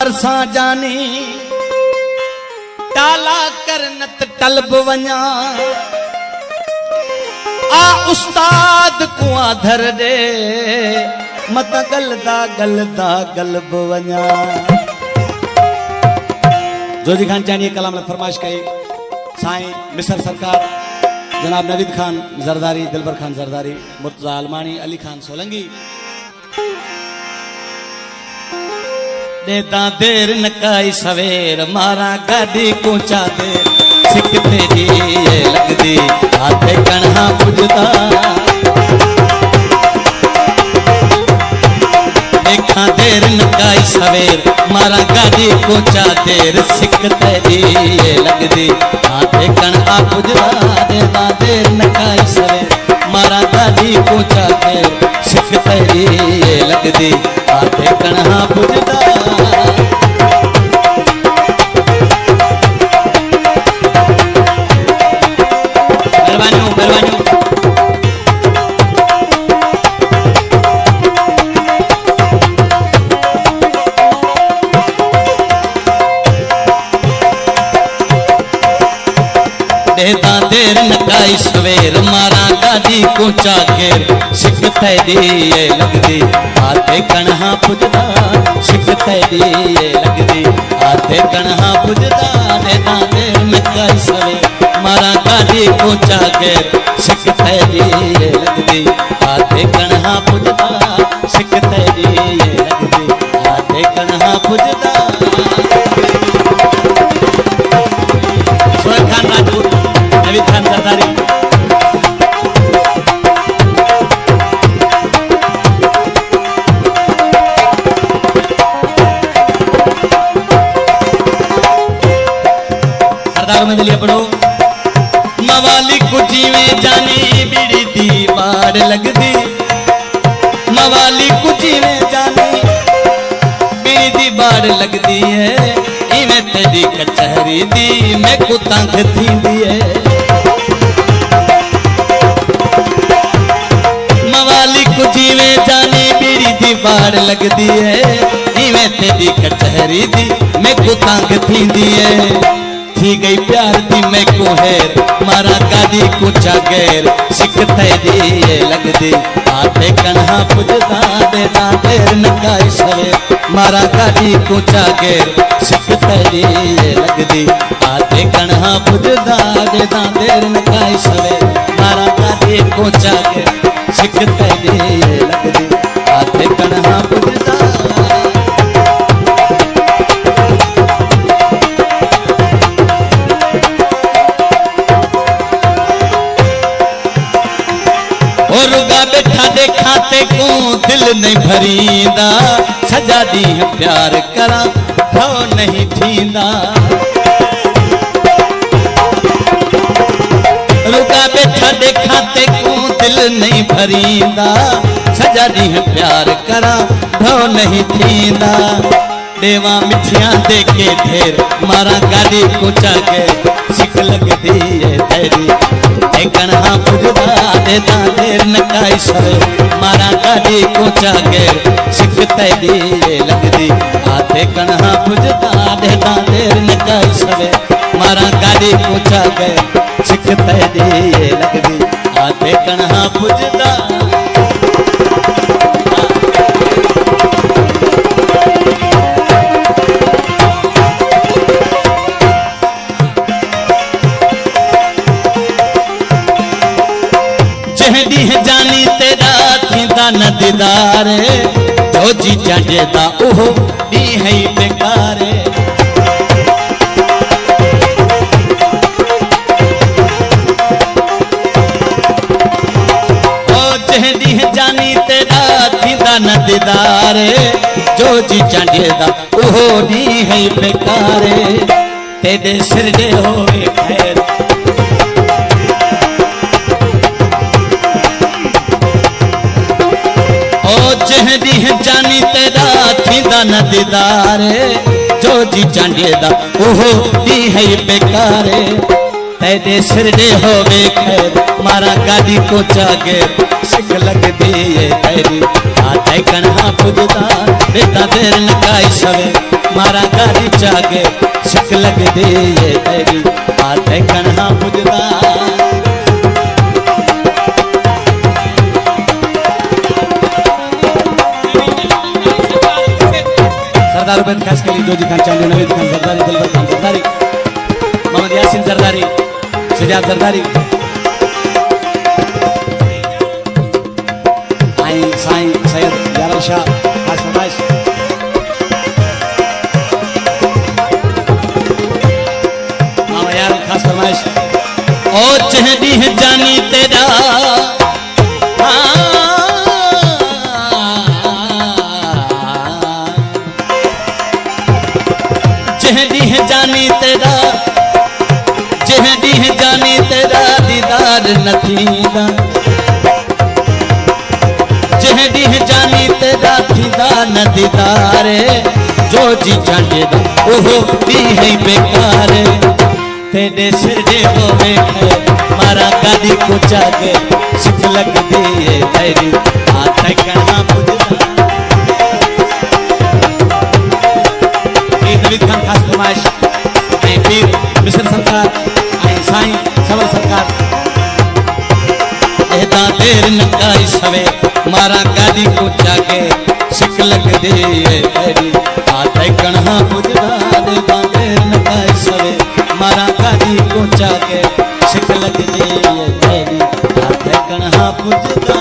बरसा जानी टाला करनत टलब वञा आ उस्ताद को आधर दे मत गलदा गलदा गलब वञा। जोजी खान चानी कलाम ने फरमाइश कई साईं मिसर सरकार जनाब नवीद खान जरदारी, दिलबर खान जरदारी, मुर्तजा अलमानी, अली खान सोलंगी। देता देर नकाई सवेर मारा गाड़ी कोचा दे सिक तेरी ये लगदी हाथे कणहा पुजदा। देखा देर नकाई सवेर मारा गाड़ी कोचा देर सिक तेरी ये लगदी हाथे कणहा पुजदा। देता देर नकाई सवेर मारा गाड़ी कोचा देर सिक तेरी ये लगदी हाथे कणहा पुजदा। देता देर नकाई सवेर मारा गाड़ी कोचा गेर सिक तेरी ये लगदी हाथे कणहा पुजदा। सिक तेरी ये लगदी हाथे कणहा पुजदा। देता देर नकाई सवेर मारा गाड़ी कोचा गेर सिक तेरी ये लगदी हाथे कणहा पुजदा। सिक तेरी ये लगदी हाथे कणहा पुजदा। सोहेल खान राजपूत, नवीद खान जरदारी। सरदार में दिलिया पढ़ो। मवाली को जीवे जानी बीड़ी दी बाड़ लगदी। मवाली को जीवे जानी बीड़ी दी बाड़ लगदी है। इवें तेरी कचहरी दी मैं को तंग थींदी है। मवाली को जीवे जानी बीड़ी दी बाड़ लगदी है। इवें तेरी कचहरी दी मैं को तंग थींदी है। थी गई प्यार दी मैं को हैर मारा गाड़ी को चागैर सिक तेरी ये लगदी हाथे कणहा पुजदा। देता देर नकाई सवेर मारा गाड़ी को चागैर सिक तेरी ये लगदी हाथे कणहा पुजदा। देता देर नकाई सवेर मारा गाड़ी को चागैर सिक तेरी ये लगदी हाथे कणहा पुजदा। रुगा बैठा देखा ते को दिल नहीं भरींदा। सजा दी प्यार करा थो नहीं थींदा। रुगा बैठा देखा ते को दिल नहीं भरींदा। सजा दी प्यार करा थो नहीं थींदा। देवा मिठियां देके ढेर मारा गाड़ी को चागे सिक लगदी है तेरी कणहा पुजदा। देता देर नकाई सवेर मारा गाड़ी को चागैर सिक तेरी ये लगदी हाथे कणहा पुजदा। देता देर नकाई सवेर मारा गाड़ी को चागैर सिक तेरी ये लगदी हाथे कणहा पुजदा। जानी तेरा थींदा न दीदार जो जी चाहेदा ओहो दी है बेकार। ओ जहदी जानी तेरा थींदा न दीदार जो जी चाहेदा ओहो दी है बेकार। तेरे सिर दे होवे खैर जहदी जानी तेरा थींदा न दीदार जो जी चाहेदा ओहो दी है बेकार। तेरे सिर दे होवे खैर मारा गाड़ी को चागैर सिक लगदी है तेरी हाथे कणहा पुजदा। देता देर नकाई सवेर मारा गाड़ी चागे सिक लग दे तेरी हाथ कन्हा पुजदा सरदार उबैद खास के लिए जोजी खान चांदू नवीद खान जरदारी दिलबर खान जरदारी मोहम्मद यासीन जरदारी सजाद जरदारी आई साईं सैयद यार शाह खास फरमाइश मामा यार खास फरमाइश ओ चहदी है जानी तेरा जहदी है जानी तेरा जहदी है जानी तेरा दीदार नथीदा जहदी है जानी तेरा दीदार न दीदारे जो जी जाने दा ओहो दी है बेकार तेरे सिरे वो वेखे मारा गादी को जागे सिख लग दिए तेरी हाथ कन्हा पुजदा नवीद खान खास फरमाइश पीर मिस्र सरकार साईं सबर सरकार एदा देर नकाई सवे मारा गाड़ी को जाके सिक लग दे तेरी हाथ कन्हा पुजदा एदा देर नकाई सवे मारा गाड़ी को जाके सिक लग दे तेरी हाथ कन्हा पुजदा